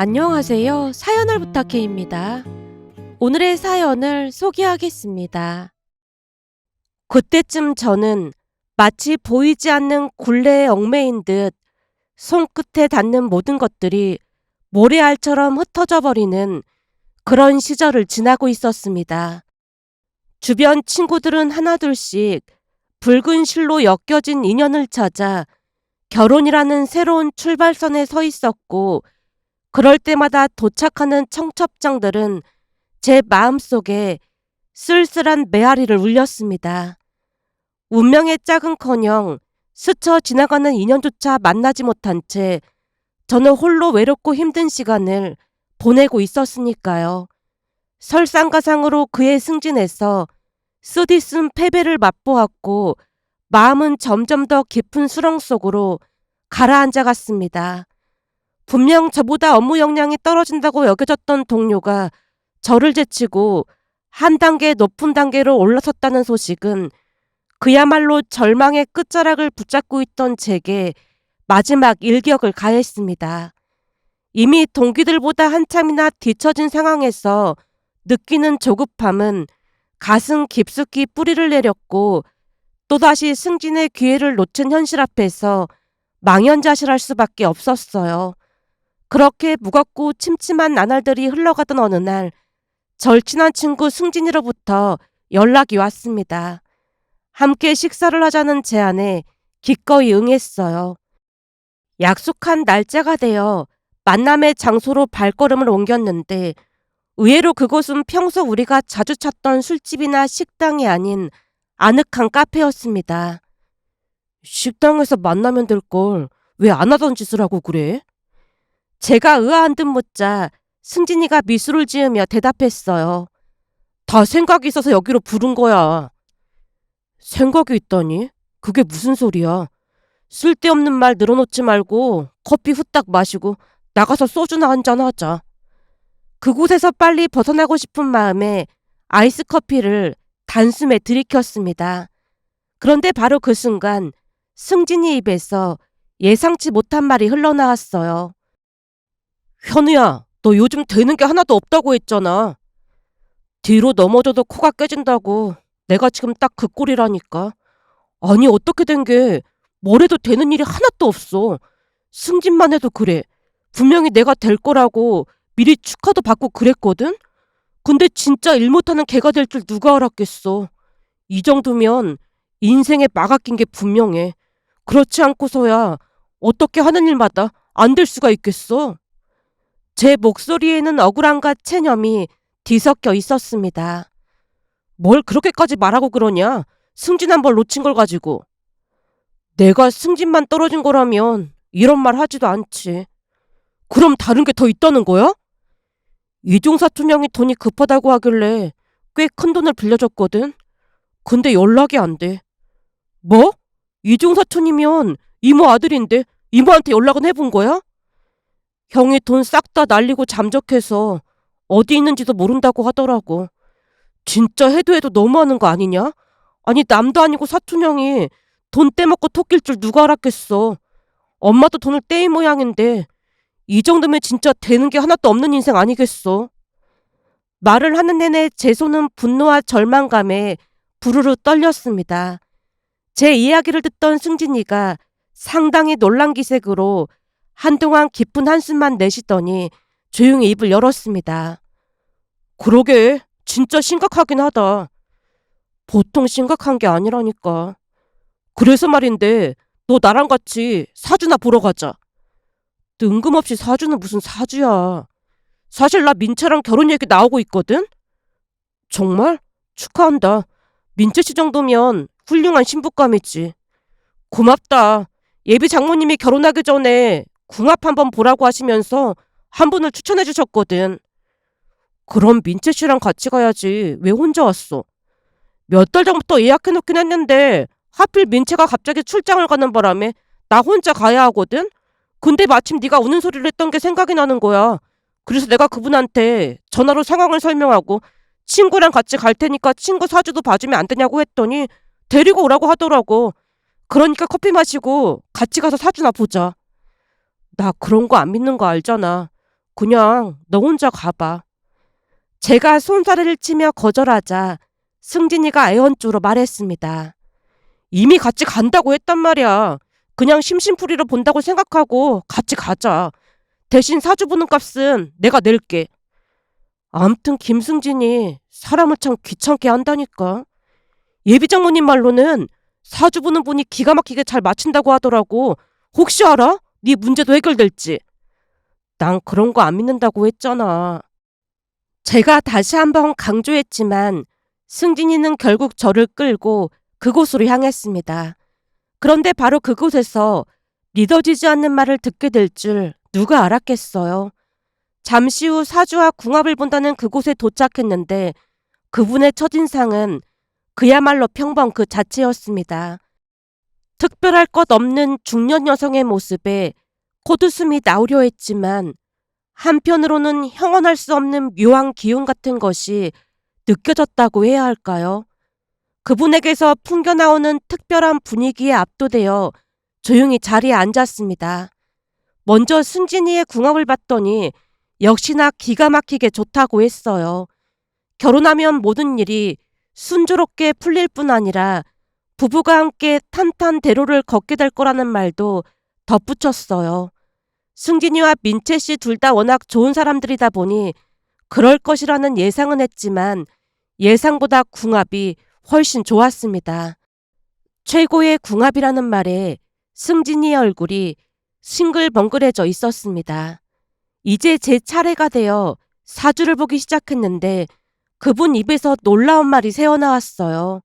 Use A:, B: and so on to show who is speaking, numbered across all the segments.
A: 안녕하세요. 사연을 부탁해입니다. 오늘의 사연을 소개하겠습니다. 그때쯤 저는 마치 보이지 않는 굴레에 얽매인 듯 손끝에 닿는 모든 것들이 모래알처럼 흩어져 버리는 그런 시절을 지나고 있었습니다. 주변 친구들은 하나둘씩 붉은 실로 엮여진 인연을 찾아 결혼이라는 새로운 출발선에 서 있었고, 그럴 때마다 도착하는 청첩장들은 제 마음속에 쓸쓸한 메아리를 울렸습니다. 운명의 짝은커녕 스쳐 지나가는 인연조차 만나지 못한 채 저는 홀로 외롭고 힘든 시간을 보내고 있었으니까요. 설상가상으로 그의 승진에서 쓰디쓴 패배를 맛보았고, 마음은 점점 더 깊은 수렁 속으로 가라앉아 갔습니다. 분명 저보다 업무 역량이 떨어진다고 여겨졌던 동료가 저를 제치고 한 단계 높은 단계로 올라섰다는 소식은 그야말로 절망의 끝자락을 붙잡고 있던 제게 마지막 일격을 가했습니다. 이미 동기들보다 한참이나 뒤처진 상황에서 느끼는 조급함은 가슴 깊숙이 뿌리를 내렸고, 또다시 승진의 기회를 놓친 현실 앞에서 망연자실할 수밖에 없었어요. 그렇게 무겁고 침침한 나날들이 흘러가던 어느 날, 절친한 친구 승진이로부터 연락이 왔습니다. 함께 식사를 하자는 제안에 기꺼이 응했어요. 약속한 날짜가 되어 만남의 장소로 발걸음을 옮겼는데, 의외로 그곳은 평소 우리가 자주 찾던 술집이나 식당이 아닌 아늑한 카페였습니다. 식당에서 만나면 될걸 왜 안 하던 짓을 하고 그래? 제가 의아한 듯 묻자 승진이가 미소를 지으며 대답했어요. 다 생각이 있어서 여기로 부른 거야. 생각이 있다니? 그게 무슨 소리야? 쓸데없는 말 늘어놓지 말고 커피 후딱 마시고 나가서 소주나 한잔 하자. 그곳에서 빨리 벗어나고 싶은 마음에 아이스 커피를 단숨에 들이켰습니다. 그런데 바로 그 순간 승진이 입에서 예상치 못한 말이 흘러나왔어요. 현우야, 너 요즘 되는 게 하나도 없다고 했잖아. 뒤로 넘어져도 코가 깨진다고. 내가 지금 딱 그 꼴이라니까. 아니, 어떻게 된 게 뭘 해도 되는 일이 하나도 없어. 승진만 해도 그래. 분명히 내가 될 거라고 미리 축하도 받고 그랬거든? 근데 진짜 일 못하는 개가 될 줄 누가 알았겠어. 이 정도면 인생에 막아 낀 게 분명해. 그렇지 않고서야 어떻게 하는 일마다 안 될 수가 있겠어. 제 목소리에는 억울함과 체념이 뒤섞여 있었습니다. 뭘 그렇게까지 말하고 그러냐? 승진한 벌 놓친 걸 가지고. 내가 승진만 떨어진 거라면 이런 말 하지도 않지. 그럼 다른 게 더 있다는 거야? 이중사촌 형이 돈이 급하다고 하길래 꽤 큰 돈을 빌려줬거든. 근데 연락이 안 돼. 뭐? 이중사촌이면 이모 아들인데 이모한테 연락은 해본 거야? 형이 돈 싹 다 날리고 잠적해서 어디 있는지도 모른다고 하더라고. 진짜 해도 너무하는 거 아니냐? 아니, 남도 아니고 사촌 형이 돈 떼먹고 토낄 줄 누가 알았겠어. 엄마도 돈을 떼인 모양인데 이 정도면 진짜 되는 게 하나도 없는 인생 아니겠어. 말을 하는 내내 제 손은 분노와 절망감에 부르르 떨렸습니다. 제 이야기를 듣던 승진이가 상당히 놀란 기색으로 한동안 깊은 한숨만 내쉬더니 조용히 입을 열었습니다. 그러게, 진짜 심각하긴 하다. 보통 심각한 게 아니라니까. 그래서 말인데 너 나랑 같이 사주나 보러 가자. 뜬금없이 사주는 무슨 사주야. 사실 나 민채랑 결혼 얘기 나오고 있거든? 정말? 축하한다. 민채 씨 정도면 훌륭한 신부감이지. 고맙다. 예비 장모님이 결혼하기 전에 궁합 한번 보라고 하시면서 한 분을 추천해 주셨거든. 그럼 민채 씨랑 같이 가야지. 왜 혼자 왔어? 몇 달 전부터 예약해 놓긴 했는데 하필 민채가 갑자기 출장을 가는 바람에 나 혼자 가야 하거든? 근데 마침 네가 우는 소리를 했던 게 생각이 나는 거야. 그래서 내가 그분한테 전화로 상황을 설명하고 친구랑 같이 갈 테니까 친구 사주도 봐주면 안 되냐고 했더니 데리고 오라고 하더라고. 그러니까 커피 마시고 같이 가서 사주나 보자. 나 그런 거 안 믿는 거 알잖아. 그냥 너 혼자 가봐. 제가 손사래를 치며 거절하자 승진이가 애언조로 말했습니다. 이미 같이 간다고 했단 말이야. 그냥 심심풀이로 본다고 생각하고 같이 가자. 대신 사주 보는 값은 내가 낼게. 암튼 김승진이 사람을 참 귀찮게 한다니까. 예비장모님 말로는 사주 보는 분이 기가 막히게 잘 맞춘다고 하더라고. 혹시 알아? 네 문제도 해결될지. 난 그런 거 안 믿는다고 했잖아. 제가 다시 한번 강조했지만 승진이는 결국 저를 끌고 그곳으로 향했습니다. 그런데 바로 그곳에서 믿어지지 않는 말을 듣게 될 줄 누가 알았겠어요. 잠시 후 사주와 궁합을 본다는 그곳에 도착했는데 그분의 첫인상은 그야말로 평범 그 자체였습니다. 특별할 것 없는 중년 여성의 모습에 콧웃음이 나오려 했지만 한편으로는 형언할 수 없는 묘한 기운 같은 것이 느껴졌다고 해야 할까요? 그분에게서 풍겨나오는 특별한 분위기에 압도되어 조용히 자리에 앉았습니다. 먼저 승진이의 궁합을 봤더니 역시나 기가 막히게 좋다고 했어요. 결혼하면 모든 일이 순조롭게 풀릴 뿐 아니라 부부가 함께 탄탄대로를 걷게 될 거라는 말도 덧붙였어요. 승진이와 민채 씨 둘 다 워낙 좋은 사람들이다 보니 그럴 것이라는 예상은 했지만 예상보다 궁합이 훨씬 좋았습니다. 최고의 궁합이라는 말에 승진이의 얼굴이 싱글벙글해져 있었습니다. 이제 제 차례가 되어 사주를 보기 시작했는데 그분 입에서 놀라운 말이 새어나왔어요.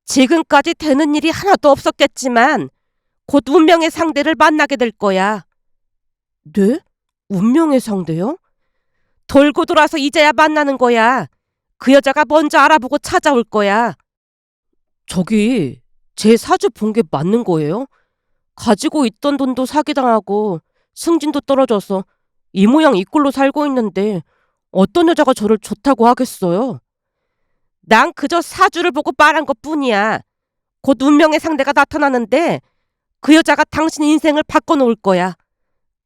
A: 지금까지 되는 일이 하나도 없었겠지만 곧 운명의 상대를 만나게 될 거야. 네? 운명의 상대요? 돌고 돌아서 이제야 만나는 거야. 그 여자가 먼저 알아보고 찾아올 거야. 저기 제 사주 본 게 맞는 거예요? 가지고 있던 돈도 사기당하고 승진도 떨어져서 이 모양 이 꼴로 살고 있는데 어떤 여자가 저를 좋다고 하겠어요? 난 그저 사주를 보고 말한 것뿐이야. 곧 운명의 상대가 나타나는데 그 여자가 당신 인생을 바꿔놓을 거야.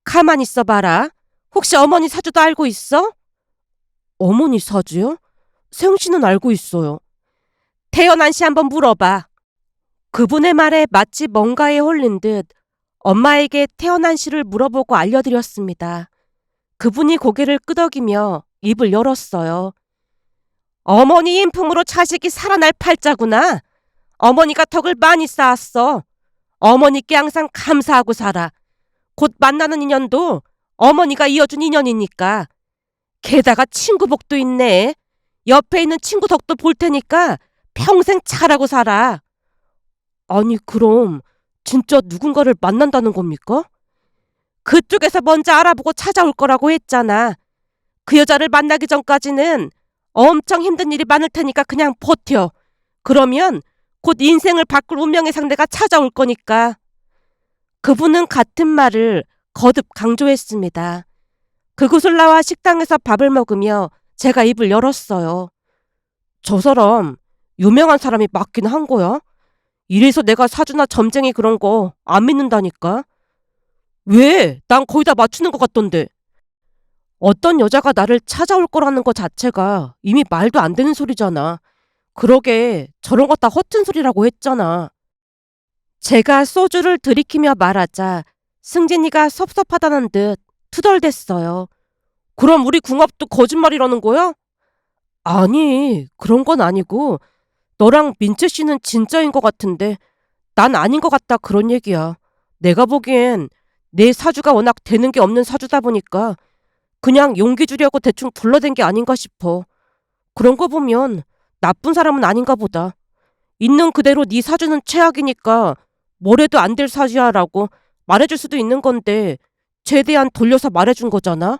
A: 가만히 있어봐라. 혹시 어머니 사주도 알고 있어? 어머니 사주요? 세영 씨는 알고 있어요. 태연한 씨 한번 물어봐. 그분의 말에 마치 뭔가에 홀린 듯 엄마에게 태연한 씨를 물어보고 알려드렸습니다. 그분이 고개를 끄덕이며 입을 열었어요. 어머니 인품으로 자식이 살아날 팔자구나. 어머니가 덕을 많이 쌓았어. 어머니께 항상 감사하고 살아. 곧 만나는 인연도 어머니가 이어준 인연이니까. 게다가 친구 복도 있네. 옆에 있는 친구 덕도 볼 테니까 평생 잘하고 살아. 아니 그럼 진짜 누군가를 만난다는 겁니까? 그쪽에서 먼저 알아보고 찾아올 거라고 했잖아. 그 여자를 만나기 전까지는 엄청 힘든 일이 많을 테니까 그냥 버텨. 그러면 곧 인생을 바꿀 운명의 상대가 찾아올 거니까. 그분은 같은 말을 거듭 강조했습니다. 그곳을 나와 식당에서 밥을 먹으며 제가 입을 열었어요. 저 사람 유명한 사람이 맞긴 한 거야? 이래서 내가 사주나 점쟁이 그런 거 안 믿는다니까. 왜? 난 거의 다 맞추는 것 같던데. 어떤 여자가 나를 찾아올 거라는 것 자체가 이미 말도 안 되는 소리잖아. 그러게 저런 거 다 허튼 소리라고 했잖아. 제가 소주를 들이키며 말하자 승진이가 섭섭하다는 듯 투덜댔어요. 그럼 우리 궁합도 거짓말이라는 거야? 아니, 그런 건 아니고 너랑 민채 씨는 진짜인 것 같은데 난 아닌 것 같다 그런 얘기야. 내가 보기엔 내 사주가 워낙 되는 게 없는 사주다 보니까 그냥 용기 주려고 대충 둘러댄 게 아닌가 싶어. 그런 거 보면 나쁜 사람은 아닌가 보다. 있는 그대로 네 사주는 최악이니까 뭐래도 안 될 사주야라고 말해줄 수도 있는 건데 최대한 돌려서 말해준 거잖아.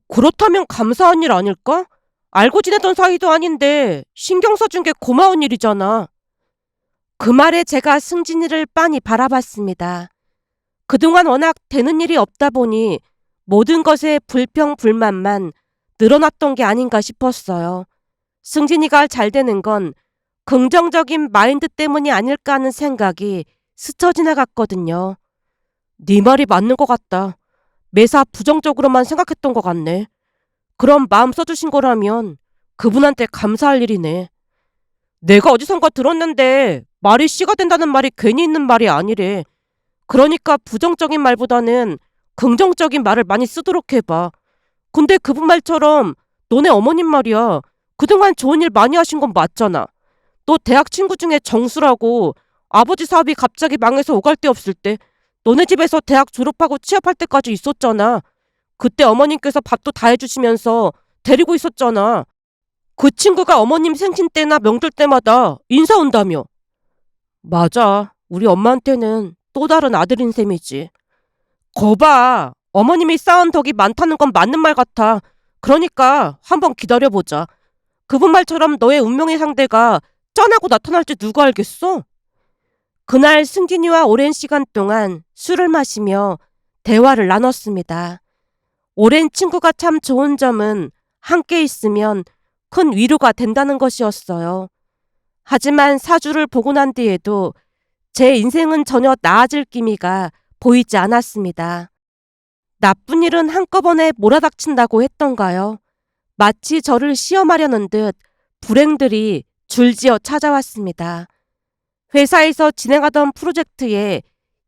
A: 그렇다면 감사한 일 아닐까? 알고 지내던 사이도 아닌데 신경 써준 게 고마운 일이잖아. 그 말에 제가 승진이를 빤히 바라봤습니다. 그동안 워낙 되는 일이 없다 보니 모든 것에 불평, 불만만 늘어났던 게 아닌가 싶었어요. 승진이가 잘 되는 건 긍정적인 마인드 때문이 아닐까 하는 생각이 스쳐 지나갔거든요. 네 말이 맞는 것 같다. 매사 부정적으로만 생각했던 것 같네. 그럼 마음 써주신 거라면 그분한테 감사할 일이네. 내가 어디선가 들었는데 말이 씨가 된다는 말이 괜히 있는 말이 아니래. 그러니까 부정적인 말보다는 긍정적인 말을 많이 쓰도록 해봐. 근데 그분 말처럼 너네 어머님 말이야. 그동안 좋은 일 많이 하신 건 맞잖아. 너 대학 친구 중에 정수라고 아버지 사업이 갑자기 망해서 오갈 데 없을 때 너네 집에서 대학 졸업하고 취업할 때까지 있었잖아. 그때 어머님께서 밥도 다 해주시면서 데리고 있었잖아. 그 친구가 어머님 생신 때나 명절 때마다 인사 온다며. 맞아. 우리 엄마한테는 또 다른 아들인 셈이지. 거봐. 어머님이 쌓은 덕이 많다는 건 맞는 말 같아. 그러니까 한번 기다려보자. 그분 말처럼 너의 운명의 상대가 짠하고 나타날지 누가 알겠어? 그날 승진이와 오랜 시간 동안 술을 마시며 대화를 나눴습니다. 오랜 친구가 참 좋은 점은 함께 있으면 큰 위로가 된다는 것이었어요. 하지만 사주를 보고 난 뒤에도 제 인생은 전혀 나아질 기미가 보이지 않았습니다. 나쁜 일은 한꺼번에 몰아닥친다고 했던가요? 마치 저를 시험하려는 듯 불행들이 줄지어 찾아왔습니다. 회사에서 진행하던 프로젝트에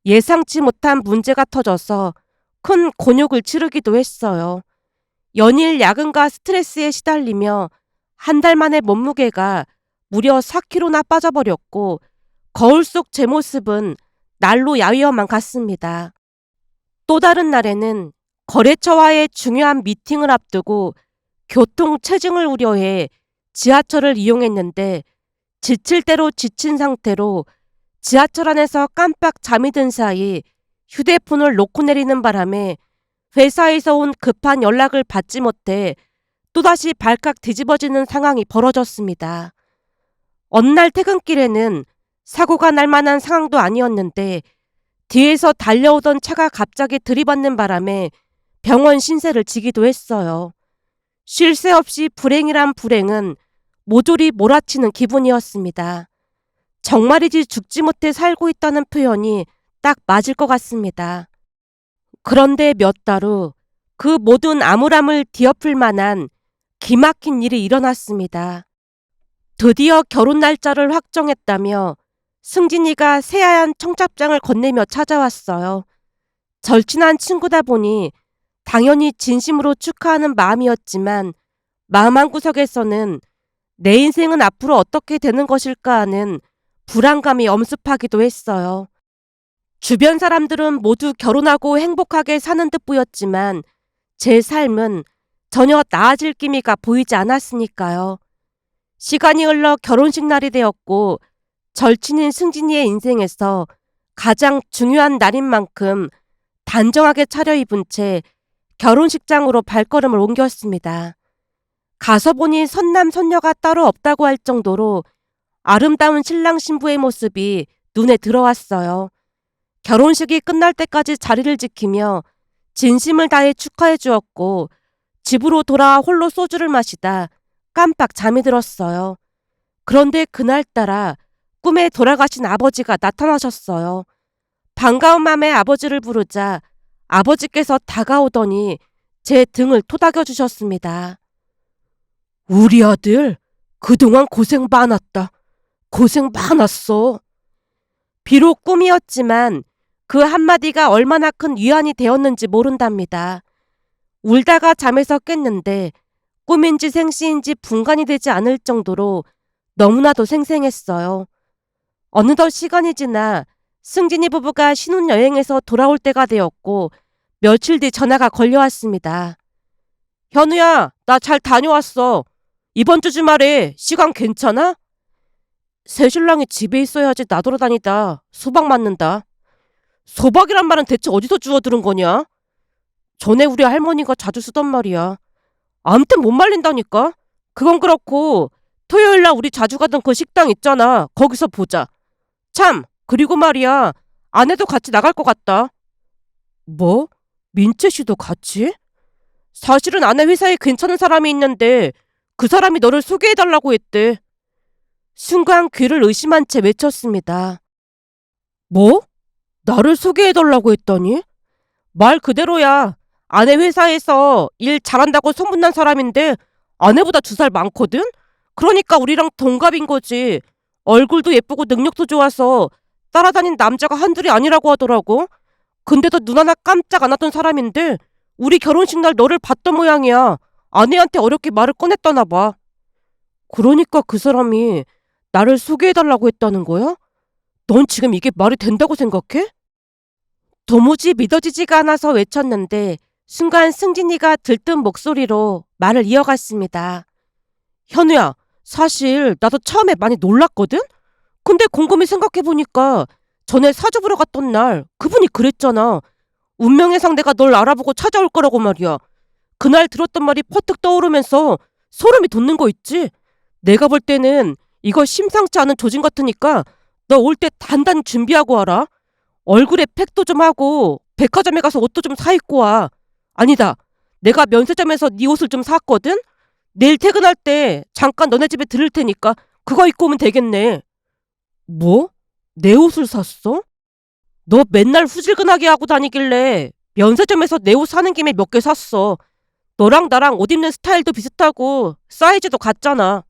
A: 예상치 못한 문제가 터져서 큰 곤욕을 치르기도 했어요. 연일 야근과 스트레스에 시달리며 한 달 만에 몸무게가 무려 4kg나 빠져버렸고 거울 속 제 모습은 날로 야위어만 갔습니다. 또 다른 날에는 거래처와의 중요한 미팅을 앞두고 교통 체증을 우려해 지하철을 이용했는데 지칠 대로 지친 상태로 지하철 안에서 깜빡 잠이 든 사이 휴대폰을 놓고 내리는 바람에 회사에서 온 급한 연락을 받지 못해 또다시 발칵 뒤집어지는 상황이 벌어졌습니다. 어느 날 퇴근길에는 사고가 날 만한 상황도 아니었는데 뒤에서 달려오던 차가 갑자기 들이받는 바람에 병원 신세를 지기도 했어요. 쉴 새 없이 불행이란 불행은 모조리 몰아치는 기분이었습니다. 정말이지 죽지 못해 살고 있다는 표현이 딱 맞을 것 같습니다. 그런데 몇 달 후 그 모든 암울함을 뒤엎을 만한 기막힌 일이 일어났습니다. 드디어 결혼 날짜를 확정했다며 승진이가 새하얀 청첩장을 건네며 찾아왔어요. 절친한 친구다 보니 당연히 진심으로 축하하는 마음이었지만 마음 한구석에서는 내 인생은 앞으로 어떻게 되는 것일까 하는 불안감이 엄습하기도 했어요. 주변 사람들은 모두 결혼하고 행복하게 사는 듯 보였지만 제 삶은 전혀 나아질 기미가 보이지 않았으니까요. 시간이 흘러 결혼식 날이 되었고 절친인 승진이의 인생에서 가장 중요한 날인 만큼 단정하게 차려입은 채 결혼식장으로 발걸음을 옮겼습니다. 가서 보니 선남 선녀가 따로 없다고 할 정도로 아름다운 신랑 신부의 모습이 눈에 들어왔어요. 결혼식이 끝날 때까지 자리를 지키며 진심을 다해 축하해 주었고 집으로 돌아와 홀로 소주를 마시다 깜빡 잠이 들었어요. 그런데 그날따라 꿈에 돌아가신 아버지가 나타나셨어요. 반가운 맘에 아버지를 부르자 아버지께서 다가오더니 제 등을 토닥여 주셨습니다. 우리 아들, 그동안 고생 많았다. 고생 많았어. 비록 꿈이었지만 그 한마디가 얼마나 큰 위안이 되었는지 모른답니다. 울다가 잠에서 깼는데 꿈인지 생시인지 분간이 되지 않을 정도로 너무나도 생생했어요. 어느덧 시간이 지나 승진이 부부가 신혼여행에서 돌아올 때가 되었고 며칠 뒤 전화가 걸려왔습니다. 현우야, 나 잘 다녀왔어. 이번 주 주말에 시간 괜찮아? 새신랑이 집에 있어야지 나돌아다니다 소박 맞는다. 소박이란 말은 대체 어디서 주워들은 거냐? 전에 우리 할머니가 자주 쓰던 말이야. 아무튼 못 말린다니까? 그건 그렇고 토요일날 우리 자주 가던 그 식당 있잖아. 거기서 보자. 참, 그리고 말이야. 아내도 같이 나갈 것 같다. 뭐? 민채 씨도 같이? 사실은 아내 회사에 괜찮은 사람이 있는데 그 사람이 너를 소개해달라고 했대. 순간 귀를 의심한 채 외쳤습니다. 뭐? 나를 소개해달라고 했더니? 말 그대로야. 아내 회사에서 일 잘한다고 소문난 사람인데 아내보다 2살 많거든? 그러니까 우리랑 동갑인 거지. 얼굴도 예쁘고 능력도 좋아서 따라다닌 남자가 한둘이 아니라고 하더라고. 근데도 눈 하나 깜짝 안 하던 사람인데 우리 결혼식 날 너를 봤던 모양이야. 아내한테 어렵게 말을 꺼냈다나 봐. 그러니까 그 사람이 나를 소개해달라고 했다는 거야? 넌 지금 이게 말이 된다고 생각해? 도무지 믿어지지가 않아서 외쳤는데 순간 승진이가 들뜬 목소리로 말을 이어갔습니다. 현우야, 사실 나도 처음에 많이 놀랐거든? 근데 곰곰이 생각해보니까 전에 사주 보러 갔던 날 그분이 그랬잖아. 운명의 상대가 널 알아보고 찾아올 거라고 말이야. 그날 들었던 말이 퍼뜩 떠오르면서 소름이 돋는 거 있지? 내가 볼 때는 이거 심상치 않은 조짐 같으니까 너 올 때 단단히 준비하고 와라. 얼굴에 팩도 좀 하고 백화점에 가서 옷도 좀 사 입고 와. 아니다. 내가 면세점에서 네 옷을 좀 샀거든? 내일 퇴근할 때 잠깐 너네 집에 들를 테니까 그거 입고 오면 되겠네. 뭐? 내 옷을 샀어? 너 맨날 후질근하게 하고 다니길래 면세점에서 내 옷 사는 김에 몇 개 샀어. 너랑 나랑 옷 입는 스타일도 비슷하고 사이즈도 같잖아.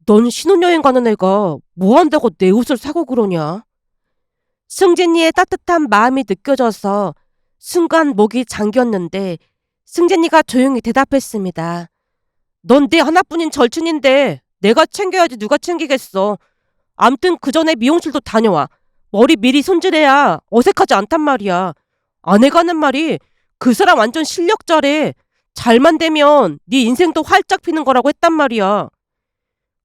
A: 넌 신혼여행 가는 애가 뭐 한다고 내 옷을 사고 그러냐? 승진이의 따뜻한 마음이 느껴져서 순간 목이 잠겼는데 승진이가 조용히 대답했습니다. 넌 내 하나뿐인 절친인데 내가 챙겨야지 누가 챙기겠어. 암튼 그 전에 미용실도 다녀와. 머리 미리 손질해야 어색하지 않단 말이야. 아내가 하는 말이 그 사람 완전 실력자래. 잘만 되면 네 인생도 활짝 피는 거라고 했단 말이야.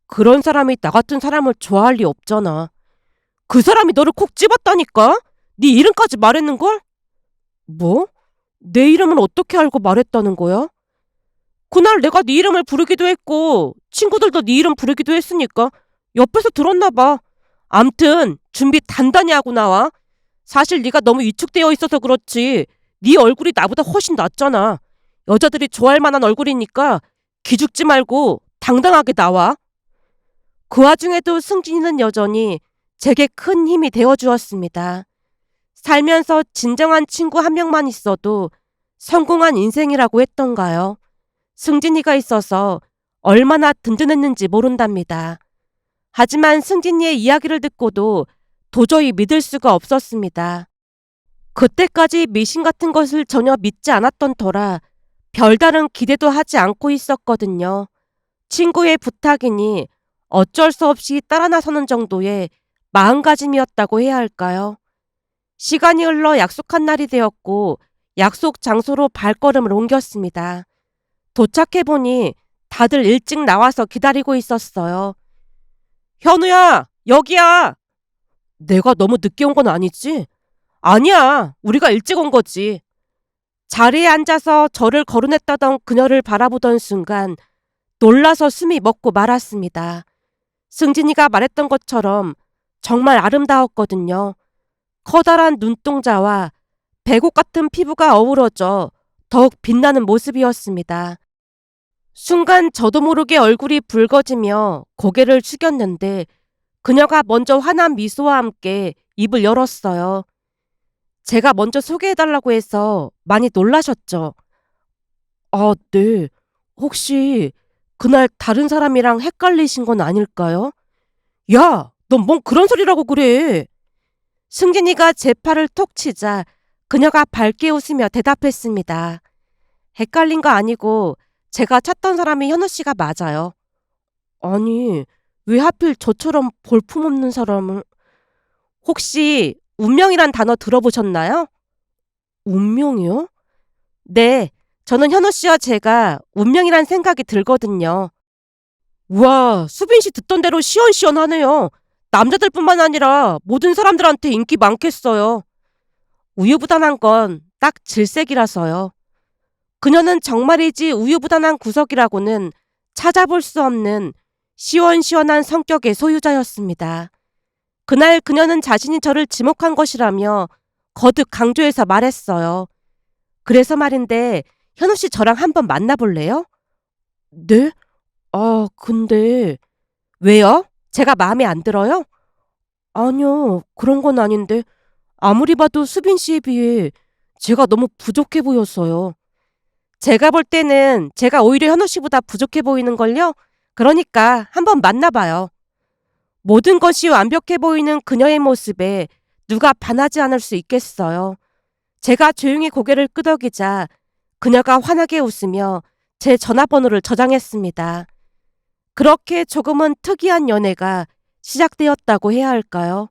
A: 그런 사람이 나 같은 사람을 좋아할 리 없잖아. 그 사람이 너를 콕 집었다니까? 네 이름까지 말했는걸? 뭐? 내 이름은 어떻게 알고 말했다는 거야? 그날 내가 네 이름을 부르기도 했고 친구들도 네 이름 부르기도 했으니까 옆에서 들었나 봐. 암튼 준비 단단히 하고 나와. 사실 네가 너무 위축되어 있어서 그렇지 네 얼굴이 나보다 훨씬 낫잖아. 여자들이 좋아할 만한 얼굴이니까 기죽지 말고 당당하게 나와. 그 와중에도 승진이는 여전히 제게 큰 힘이 되어주었습니다. 살면서 진정한 친구 한 명만 있어도 성공한 인생이라고 했던가요. 승진이가 있어서 얼마나 든든했는지 모른답니다. 하지만 승진이의 이야기를 듣고도 도저히 믿을 수가 없었습니다. 그때까지 미신 같은 것을 전혀 믿지 않았던 터라 별다른 기대도 하지 않고 있었거든요. 친구의 부탁이니 어쩔 수 없이 따라 나서는 정도의 마음가짐이었다고 해야 할까요? 시간이 흘러 약속한 날이 되었고 약속 장소로 발걸음을 옮겼습니다. 도착해보니 다들 일찍 나와서 기다리고 있었어요. 현우야, 여기야. 내가 너무 늦게 온 건 아니지? 아니야, 우리가 일찍 온 거지. 자리에 앉아서 저를 거론했다던 그녀를 바라보던 순간 놀라서 숨이 멎고 말았습니다. 승진이가 말했던 것처럼 정말 아름다웠거든요. 커다란 눈동자와 백옥 같은 피부가 어우러져 더욱 빛나는 모습이었습니다. 순간 저도 모르게 얼굴이 붉어지며 고개를 숙였는데 그녀가 먼저 환한 미소와 함께 입을 열었어요. 제가 먼저 소개해달라고 해서 많이 놀라셨죠? 아, 네. 혹시 그날 다른 사람이랑 헷갈리신 건 아닐까요? 야, 넌 뭔 그런 소리라고 그래. 승진이가 제 팔을 톡 치자 그녀가 밝게 웃으며 대답했습니다. 헷갈린 거 아니고 제가 찾던 사람이 현우 씨가 맞아요. 아니, 왜 하필 저처럼 볼품없는 사람을... 혹시 운명이란 단어 들어보셨나요? 운명이요? 네, 저는 현우 씨와 제가 운명이란 생각이 들거든요. 우와, 수빈 씨 듣던 대로 시원시원하네요. 남자들뿐만 아니라 모든 사람들한테 인기 많겠어요. 우유부단한 건 딱 질색이라서요. 그녀는 정말이지 우유부단한 구석이라고는 찾아볼 수 없는 시원시원한 성격의 소유자였습니다. 그날 그녀는 자신이 저를 지목한 것이라며 거듭 강조해서 말했어요. 그래서 말인데 현우 씨 저랑 한번 만나볼래요? 네? 아, 근데... 왜요? 제가 마음에 안 들어요? 아니요, 그런 건 아닌데 아무리 봐도 수빈 씨에 비해 제가 너무 부족해 보였어요. 제가 볼 때는 제가 오히려 현우 씨보다 부족해 보이는걸요? 그러니까 한번 만나봐요. 모든 것이 완벽해 보이는 그녀의 모습에 누가 반하지 않을 수 있겠어요. 제가 조용히 고개를 끄덕이자 그녀가 환하게 웃으며 제 전화번호를 저장했습니다. 그렇게 조금은 특이한 연애가 시작되었다고 해야 할까요?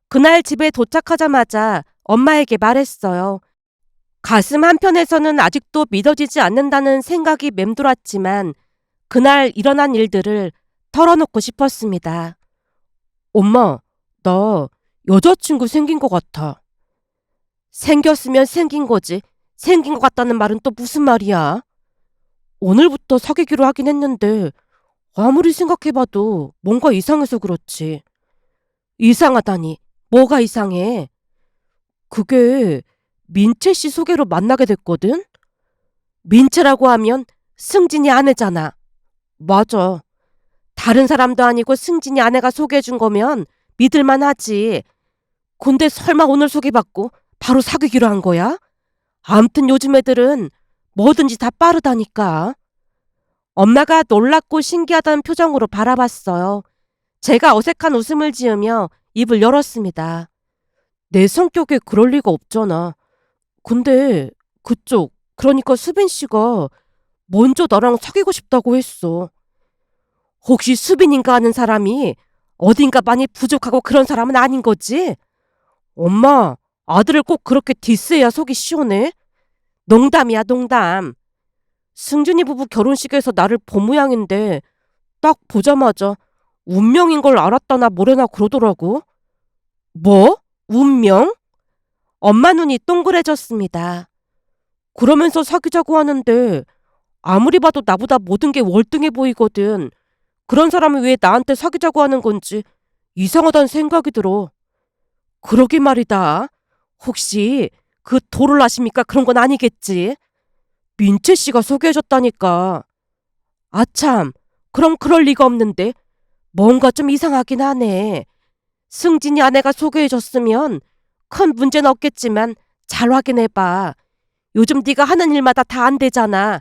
A: 그날 집에 도착하자마자 엄마에게 말했어요. 가슴 한편에서는 아직도 믿어지지 않는다는 생각이 맴돌았지만 그날 일어난 일들을 털어놓고 싶었습니다. 엄마, 나 여자친구 생긴 것 같아. 생겼으면 생긴 거지. 생긴 것 같다는 말은 또 무슨 말이야? 오늘부터 사귀기로 하긴 했는데 아무리 생각해봐도 뭔가 이상해서 그렇지. 이상하다니. 뭐가 이상해? 그게 민채 씨 소개로 만나게 됐거든? 민채라고 하면 승진이 아내잖아. 맞아. 다른 사람도 아니고 승진이 아내가 소개해준 거면 믿을만 하지. 근데 설마 오늘 소개받고 바로 사귀기로 한 거야? 암튼 요즘 애들은 뭐든지 다 빠르다니까. 엄마가 놀랍고 신기하다는 표정으로 바라봤어요. 제가 어색한 웃음을 지으며 입을 열었습니다. 내 성격에 그럴 리가 없잖아. 근데 그러니까 수빈 씨가 먼저 나랑 사귀고 싶다고 했어. 혹시 수빈인가 하는 사람이 어딘가 많이 부족하고 그런 사람은 아닌 거지? 엄마, 아들을 꼭 그렇게 디스해야 속이 시원해? 농담이야, 농담. 승준이 부부 결혼식에서 나를 본 모양인데 딱 보자마자 운명인 걸 알았다나 뭐래나 그러더라고. 뭐? 운명? 엄마 눈이 동그래졌습니다. 그러면서 사귀자고 하는데 아무리 봐도 나보다 모든 게 월등해 보이거든. 그런 사람이 왜 나한테 사귀자고 하는 건지 이상하다는 생각이 들어. 그러게 말이다. 혹시 그 도를 아십니까? 그런 건 아니겠지? 민채 씨가 소개해줬다니까. 아참, 그럼 그럴 리가 없는데 뭔가 좀 이상하긴 하네. 승진이 아내가 소개해줬으면 큰 문제는 없겠지만 잘 확인해봐. 요즘 네가 하는 일마다 다 안 되잖아.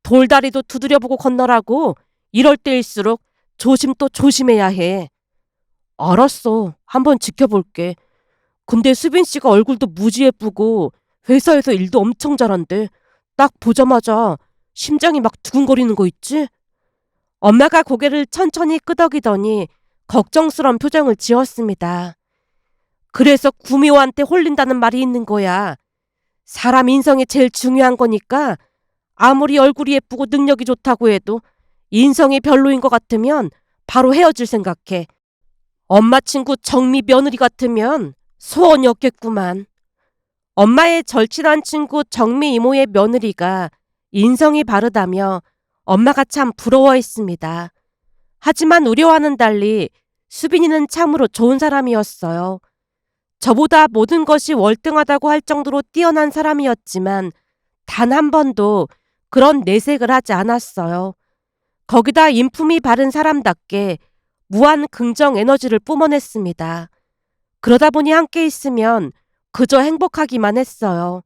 A: 돌다리도 두드려보고 건너라고. 이럴 때일수록 조심 또 조심해야 해. 알았어. 한번 지켜볼게. 근데 수빈 씨가 얼굴도 무지 예쁘고 회사에서 일도 엄청 잘한대. 딱 보자마자 심장이 막 두근거리는 거 있지? 엄마가 고개를 천천히 끄덕이더니 걱정스러운 표정을 지었습니다. 그래서 구미호한테 홀린다는 말이 있는 거야. 사람 인성이 제일 중요한 거니까 아무리 얼굴이 예쁘고 능력이 좋다고 해도 인성이 별로인 것 같으면 바로 헤어질 생각해. 엄마 친구 정미 며느리 같으면 소원이 없겠구만. 엄마의 절친한 친구 정미 이모의 며느리가 인성이 바르다며 엄마가 참 부러워했습니다. 하지만 우려와는 달리 수빈이는 참으로 좋은 사람이었어요. 저보다 모든 것이 월등하다고 할 정도로 뛰어난 사람이었지만 단 한 번도 그런 내색을 하지 않았어요. 거기다 인품이 바른 사람답게 무한 긍정 에너지를 뿜어냈습니다. 그러다 보니 함께 있으면 그저 행복하기만 했어요.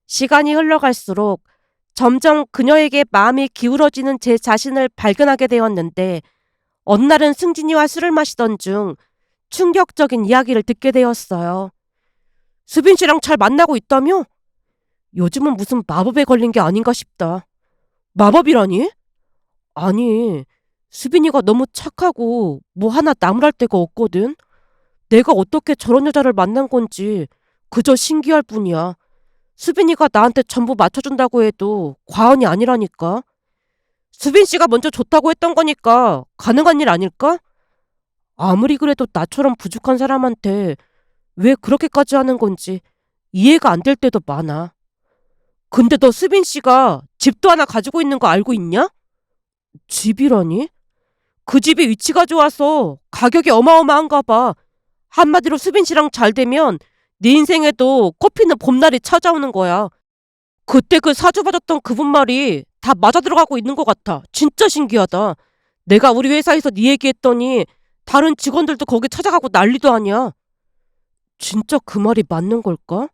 A: 시간이 흘러갈수록 점점 그녀에게 마음이 기울어지는 제 자신을 발견하게 되었는데 어느 날은 승진이와 술을 마시던 중 충격적인 이야기를 듣게 되었어요. 수빈 씨랑 잘 만나고 있다며? 요즘은 무슨 마법에 걸린 게 아닌가 싶다. 마법이라니? 아니, 수빈이가 너무 착하고 뭐 하나 나무랄 데가 없거든. 내가 어떻게 저런 여자를 만난 건지 그저 신기할 뿐이야. 수빈이가 나한테 전부 맞춰준다고 해도 과언이 아니라니까. 수빈 씨가 먼저 좋다고 했던 거니까 가능한 일 아닐까? 아무리 그래도 나처럼 부족한 사람한테 왜 그렇게까지 하는 건지 이해가 안 될 때도 많아. 근데 너 수빈 씨가 집도 하나 가지고 있는 거 알고 있냐? 집이라니? 그 집이 위치가 좋아서 가격이 어마어마한가 봐. 한마디로 수빈 씨랑 잘 되면 네 인생에도 꽃피는 봄날이 찾아오는 거야. 그때 그 사주받았던 그분 말이 다 맞아들어가고 있는 것 같아. 진짜 신기하다. 내가 우리 회사에서 네 얘기했더니 다른 직원들도 거기 찾아가고 난리도 아니야. 진짜 그 말이 맞는 걸까?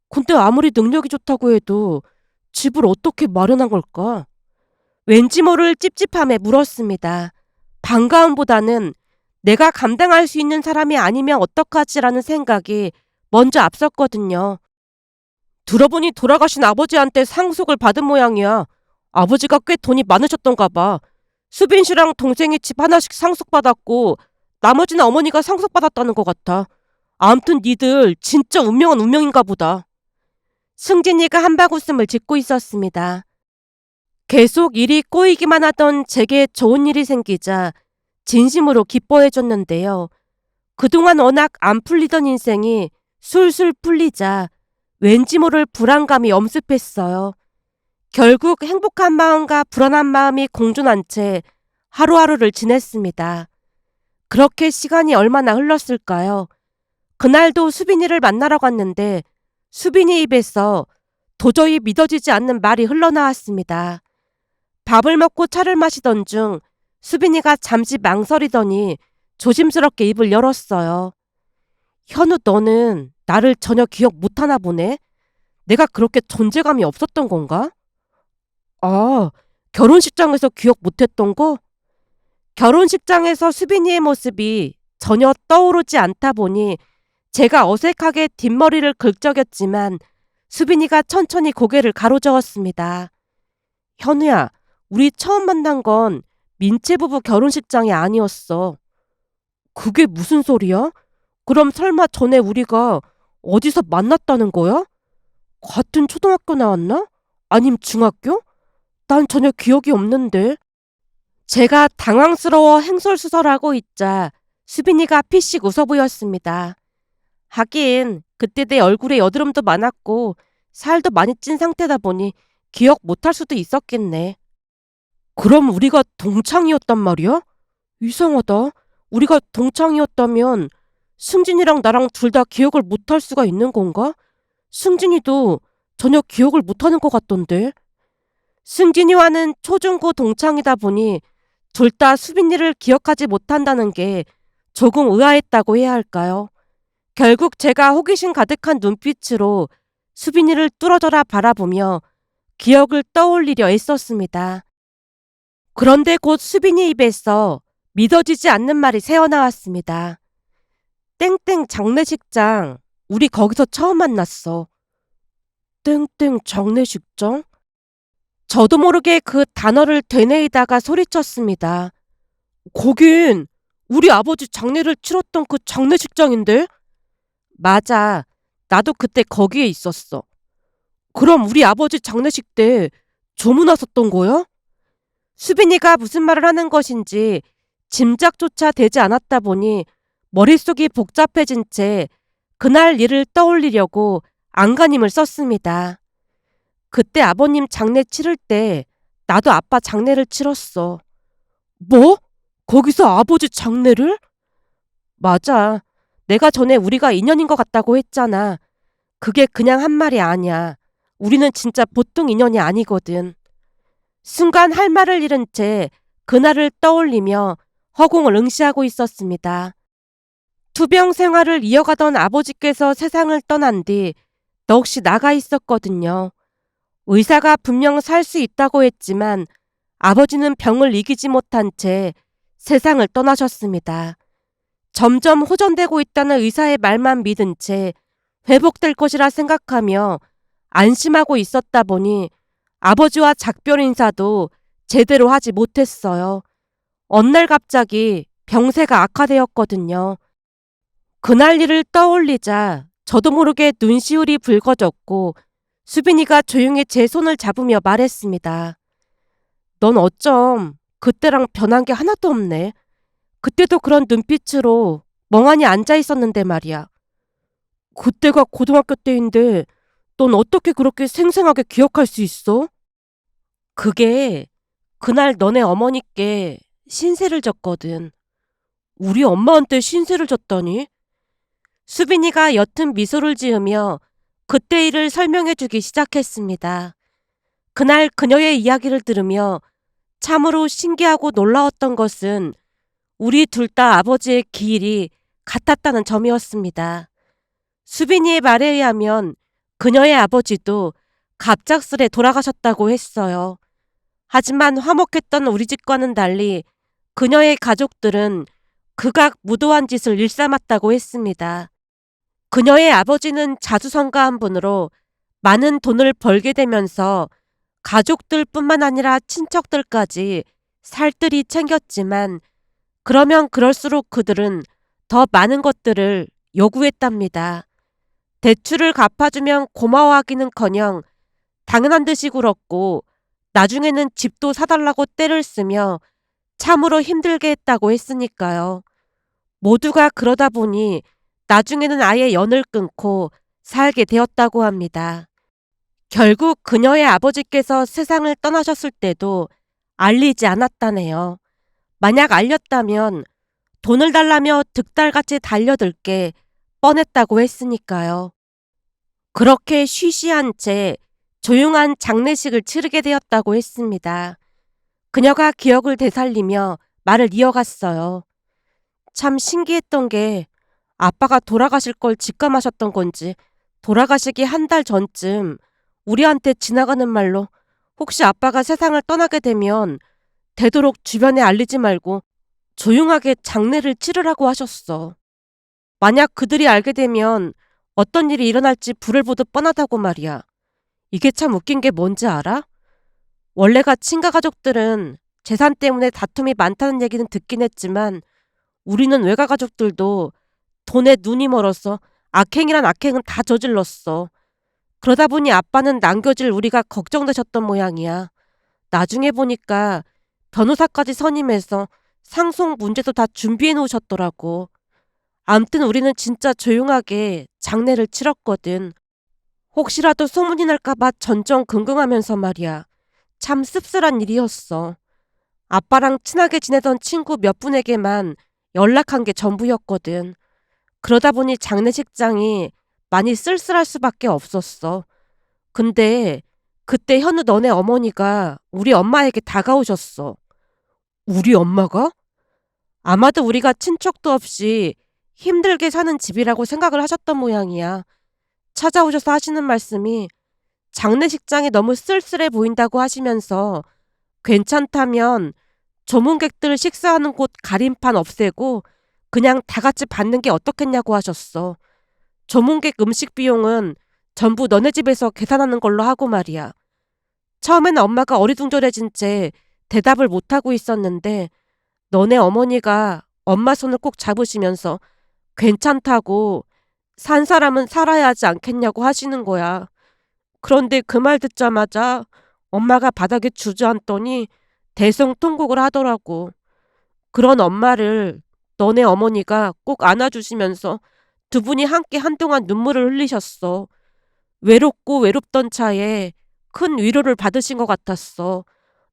A: 근데 아무리 능력이 좋다고 해도 집을 어떻게 마련한 걸까? 왠지 모를 찝찝함에 물었습니다. 반가움보다는 내가 감당할 수 있는 사람이 아니면 어떡하지라는 생각이 먼저 앞섰거든요. 들어보니 돌아가신 아버지한테 상속을 받은 모양이야. 아버지가 꽤 돈이 많으셨던가 봐. 수빈 씨랑 동생이 집 하나씩 상속받았고 나머지는 어머니가 상속받았다는 것 같아. 아무튼 니들 진짜 운명은 운명인가 보다. 승진이가 한바구음을 짓고 있었습니다. 계속 일이 꼬이기만 하던 제게 좋은 일이 생기자 진심으로 기뻐해줬는데요. 그동안 워낙 안 풀리던 인생이 술술 풀리자 왠지 모를 불안감이 엄습했어요. 결국 행복한 마음과 불안한 마음이 공존한 채 하루하루를 지냈습니다. 그렇게 시간이 얼마나 흘렀을까요? 그날도 수빈이를 만나러 갔는데 수빈이 입에서 도저히 믿어지지 않는 말이 흘러나왔습니다. 밥을 먹고 차를 마시던 중 수빈이가 잠시 망설이더니 조심스럽게 입을 열었어요. 현우, 너는 나를 전혀 기억 못하나 보네? 내가 그렇게 존재감이 없었던 건가? 아, 결혼식장에서 기억 못했던 거? 결혼식장에서 수빈이의 모습이 전혀 떠오르지 않다 보니 제가 어색하게 뒷머리를 긁적였지만 수빈이가 천천히 고개를 가로저었습니다. 현우야, 우리 처음 만난 건 민채 부부 결혼식장이 아니었어. 그게 무슨 소리야? 그럼 설마 전에 우리가 어디서 만났다는 거야? 같은 초등학교 나왔나? 아님 중학교? 난 전혀 기억이 없는데. 제가 당황스러워 행설수설하고 있자 수빈이가 피식 웃어 보였습니다. 하긴 그때 내 얼굴에 여드름도 많았고 살도 많이 찐 상태다 보니 기억 못할 수도 있었겠네. 그럼 우리가 동창이었단 말이야? 이상하다. 우리가 동창이었다면 승진이랑 나랑 둘 다 기억을 못할 수가 있는 건가? 승진이도 전혀 기억을 못하는 것 같던데. 승진이와는 초중고 동창이다 보니 둘 다 수빈이를 기억하지 못한다는 게 조금 의아했다고 해야 할까요? 결국 제가 호기심 가득한 눈빛으로 수빈이를 뚫어져라 바라보며 기억을 떠올리려 애썼습니다. 그런데 곧 수빈이 입에서 믿어지지 않는 말이 새어나왔습니다. 땡땡 장례식장, 우리 거기서 처음 만났어. 땡땡 장례식장? 저도 모르게 그 단어를 되뇌이다가 소리쳤습니다. 거긴 우리 아버지 장례를 치렀던 그 장례식장인데? 맞아. 나도 그때 거기에 있었어. 그럼 우리 아버지 장례식 때 조문 왔었던 거야? 수빈이가 무슨 말을 하는 것인지 짐작조차 되지 않았다 보니 머릿속이 복잡해진 채 그날 일을 떠올리려고 안간힘을 썼습니다. 그때 아버님 장례 치를 때 나도 아빠 장례를 치렀어. 뭐? 거기서 아버지 장례를? 맞아. 내가 전에 우리가 인연인 것 같다고 했잖아. 그게 그냥 한 말이 아니야. 우리는 진짜 보통 인연이 아니거든. 순간 할 말을 잃은 채 그날을 떠올리며 허공을 응시하고 있었습니다. 투병 생활을 이어가던 아버지께서 세상을 떠난 뒤 넋이 나가 있었거든요. 의사가 분명 살 수 있다고 했지만 아버지는 병을 이기지 못한 채 세상을 떠나셨습니다. 점점 호전되고 있다는 의사의 말만 믿은 채 회복될 것이라 생각하며 안심하고 있었다 보니 아버지와 작별 인사도 제대로 하지 못했어요. 어느 날 갑자기 병세가 악화되었거든요. 그날 일을 떠올리자 저도 모르게 눈시울이 붉어졌고 수빈이가 조용히 제 손을 잡으며 말했습니다. 넌 어쩜 그때랑 변한 게 하나도 없네. 그때도 그런 눈빛으로 멍하니 앉아 있었는데 말이야. 그때가 고등학교 때인데 넌 어떻게 그렇게 생생하게 기억할 수 있어? 그게 그날 너네 어머니께 신세를 졌거든. 우리 엄마한테 신세를 졌다니? 수빈이가 옅은 미소를 지으며 그때 일을 설명해주기 시작했습니다. 그날 그녀의 이야기를 들으며 참으로 신기하고 놀라웠던 것은 우리 둘 다 아버지의 기일이 같았다는 점이었습니다. 수빈이의 말에 의하면 그녀의 아버지도 갑작스레 돌아가셨다고 했어요. 하지만 화목했던 우리 집과는 달리 그녀의 가족들은 극악 무도한 짓을 일삼았다고 했습니다. 그녀의 아버지는 자수성가한 분으로 많은 돈을 벌게 되면서 가족들뿐만 아니라 친척들까지 살뜰히 챙겼지만 그러면 그럴수록 그들은 더 많은 것들을 요구했답니다. 대출을 갚아주면 고마워하기는커녕 당연한 듯이 굴었고 나중에는 집도 사달라고 떼를 쓰며 참으로 힘들게 했다고 했으니까요. 모두가 그러다 보니 나중에는 아예 연을 끊고 살게 되었다고 합니다. 결국 그녀의 아버지께서 세상을 떠나셨을 때도 알리지 않았다네요. 만약 알렸다면 돈을 달라며 득달같이 달려들 게 뻔했다고 했으니까요. 그렇게 쉬쉬한 채 조용한 장례식을 치르게 되었다고 했습니다. 그녀가 기억을 되살리며 말을 이어갔어요. 참 신기했던 게 아빠가 돌아가실 걸 직감하셨던 건지 돌아가시기 한 달 전쯤 우리한테 지나가는 말로 혹시 아빠가 세상을 떠나게 되면 되도록 주변에 알리지 말고 조용하게 장례를 치르라고 하셨어. 만약 그들이 알게 되면 어떤 일이 일어날지 불을 보듯 뻔하다고 말이야. 이게 참 웃긴 게 뭔지 알아? 원래가 친가 가족들은 재산 때문에 다툼이 많다는 얘기는 듣긴 했지만 우리는 외가 가족들도 돈에 눈이 멀어서 악행이란 악행은 다 저질렀어. 그러다 보니 아빠는 남겨질 우리가 걱정되셨던 모양이야. 나중에 보니까 변호사까지 선임해서 상속 문제도 다 준비해 놓으셨더라고. 암튼 우리는 진짜 조용하게 장례를 치렀거든. 혹시라도 소문이 날까봐 전전긍긍하면서 말이야. 참 씁쓸한 일이었어. 아빠랑 친하게 지내던 친구 몇 분에게만 연락한 게 전부였거든. 그러다 보니 장례식장이 많이 쓸쓸할 수밖에 없었어. 근데 그때 현우 너네 어머니가 우리 엄마에게 다가오셨어. 우리 엄마가? 아마도 우리가 친척도 없이 힘들게 사는 집이라고 생각을 하셨던 모양이야. 찾아오셔서 하시는 말씀이 장례식장이 너무 쓸쓸해 보인다고 하시면서 괜찮다면 조문객들 식사하는 곳 가림판 없애고 그냥 다 같이 받는 게 어떻겠냐고 하셨어. 조문객 음식 비용은 전부 너네 집에서 계산하는 걸로 하고 말이야. 처음에는 엄마가 어리둥절해진 채 대답을 못하고 있었는데 너네 어머니가 엄마 손을 꼭 잡으시면서 괜찮다고 산 사람은 살아야 하지 않겠냐고 하시는 거야. 그런데 그 말 듣자마자 엄마가 바닥에 주저앉더니 대성통곡을 하더라고. 그런 엄마를 너네 어머니가 꼭 안아주시면서 두 분이 함께 한동안 눈물을 흘리셨어. 외롭고 외롭던 차에 큰 위로를 받으신 것 같았어.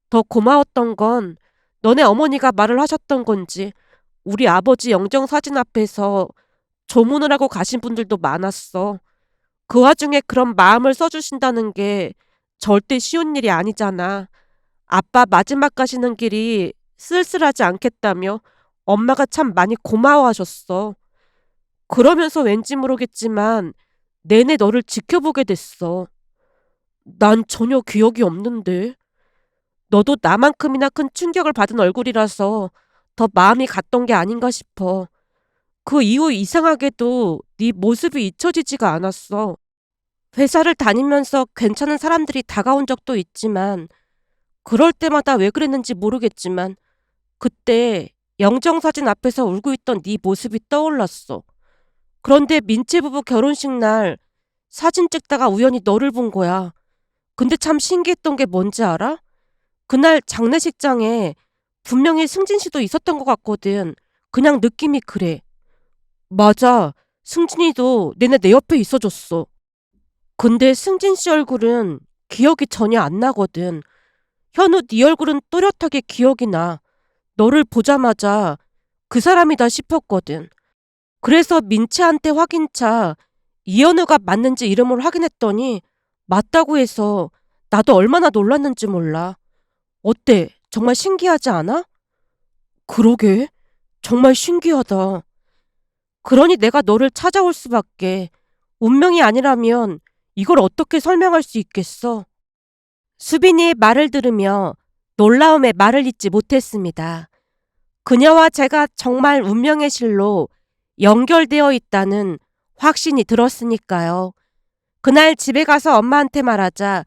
A: 더 고마웠던 건 너네 어머니가 말을 하셨던 건지 우리 아버지 영정사진 앞에서 조문을 하고 가신 분들도 많았어. 그 와중에 그런 마음을 써주신다는 게 절대 쉬운 일이 아니잖아. 아빠 마지막 가시는 길이 쓸쓸하지 않겠다며 엄마가 참 많이 고마워하셨어. 그러면서 왠지 모르겠지만 내내 너를 지켜보게 됐어. 난 전혀 기억이 없는데. 너도 나만큼이나 큰 충격을 받은 얼굴이라서 더 마음이 갔던 게 아닌가 싶어. 그 이후 이상하게도 네 모습이 잊혀지지가 않았어. 회사를 다니면서 괜찮은 사람들이 다가온 적도 있지만 그럴 때마다 왜 그랬는지 모르겠지만 그때 영정사진 앞에서 울고 있던 네 모습이 떠올랐어. 그런데 민채 부부 결혼식 날 사진 찍다가 우연히 너를 본 거야. 근데 참 신기했던 게 뭔지 알아? 그날 장례식장에 분명히 승진 씨도 있었던 것 같거든. 그냥 느낌이 그래. 맞아. 승진이도 내내 내 옆에 있어줬어. 근데 승진 씨 얼굴은 기억이 전혀 안 나거든. 현우 네 얼굴은 또렷하게 기억이 나. 너를 보자마자 그 사람이다 싶었거든. 그래서 민채한테 확인차 이현우가 맞는지 이름을 확인했더니 맞다고 해서 나도 얼마나 놀랐는지 몰라. 어때? 정말 신기하지 않아? 그러게. 정말 신기하다. 그러니 내가 너를 찾아올 수밖에. 운명이 아니라면 이걸 어떻게 설명할 수 있겠어? 수빈이의 말을 들으며 놀라움에 말을 잇지 못했습니다. 그녀와 제가 정말 운명의 실로 연결되어 있다는 확신이 들었으니까요. 그날 집에 가서 엄마한테 말하자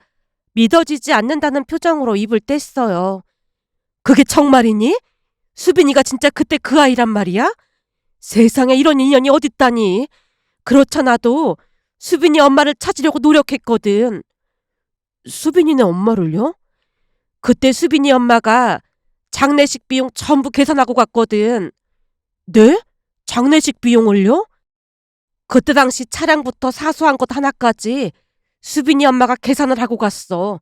A: 믿어지지 않는다는 표정으로 입을 뗐어요. 그게 정말이니? 수빈이가 진짜 그때 그 아이란 말이야? 세상에 이런 인연이 어딨다니. 그렇잖아도 수빈이 엄마를 찾으려고 노력했거든. 수빈이네 엄마를요? 그때 수빈이 엄마가 장례식 비용 전부 계산하고 갔거든. 네? 장례식 비용을요? 그때 당시 차량부터 사소한 것 하나까지 수빈이 엄마가 계산을 하고 갔어.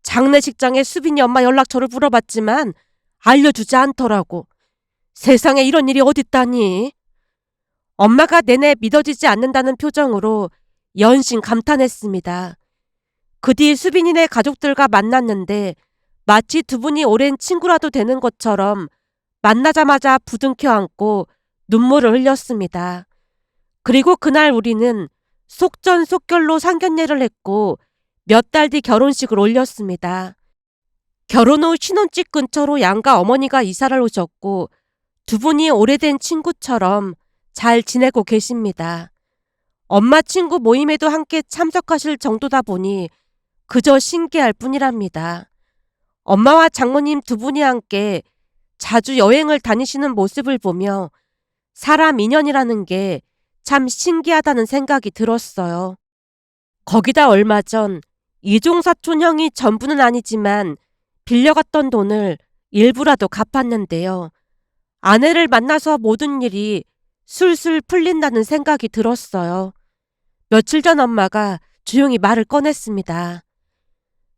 A: 장례식장에 수빈이 엄마 연락처를 물어봤지만 알려주지 않더라고. 세상에 이런 일이 어딨다니. 엄마가 내내 믿어지지 않는다는 표정으로 연신 감탄했습니다. 그 뒤 수빈이네 가족들과 만났는데 마치 두 분이 오랜 친구라도 되는 것처럼 만나자마자 부둥켜 안고 눈물을 흘렸습니다. 그리고 그날 우리는 속전속결로 상견례를 했고 몇 달 뒤 결혼식을 올렸습니다. 결혼 후 신혼집 근처로 양가 어머니가 이사를 오셨고 두 분이 오래된 친구처럼 잘 지내고 계십니다. 엄마 친구 모임에도 함께 참석하실 정도다 보니 그저 신기할 뿐이랍니다. 엄마와 장모님 두 분이 함께 자주 여행을 다니시는 모습을 보며 사람 인연이라는 게 참 신기하다는 생각이 들었어요. 거기다 얼마 전 이종사촌 형이 전부는 아니지만 빌려갔던 돈을 일부라도 갚았는데요. 아내를 만나서 모든 일이 술술 풀린다는 생각이 들었어요. 며칠 전 엄마가 조용히 말을 꺼냈습니다.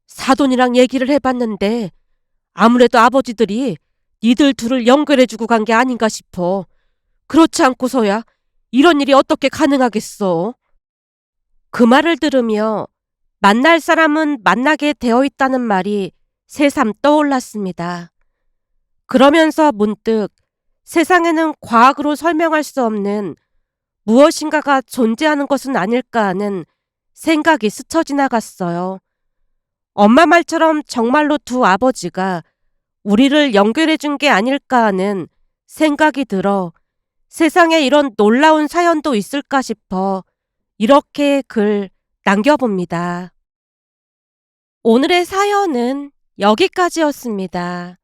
A: 사돈이랑 얘기를 해봤는데 아무래도 아버지들이 니들 둘을 연결해주고 간 게 아닌가 싶어. 그렇지 않고서야 이런 일이 어떻게 가능하겠어? 그 말을 들으며 만날 사람은 만나게 되어 있다는 말이 새삼 떠올랐습니다. 그러면서 문득 세상에는 과학으로 설명할 수 없는 무엇인가가 존재하는 것은 아닐까 하는 생각이 스쳐 지나갔어요. 엄마 말처럼 정말로 두 아버지가 우리를 연결해 준 게 아닐까 하는 생각이 들어 세상에 이런 놀라운 사연도 있을까 싶어 이렇게 글 남겨봅니다. 오늘의 사연은 여기까지였습니다.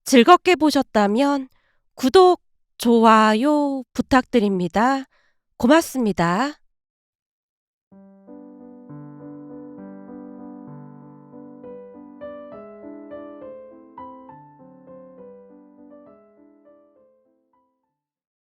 A: 즐겁게 보셨다면 구독, 좋아요 부탁드립니다. 고맙습니다.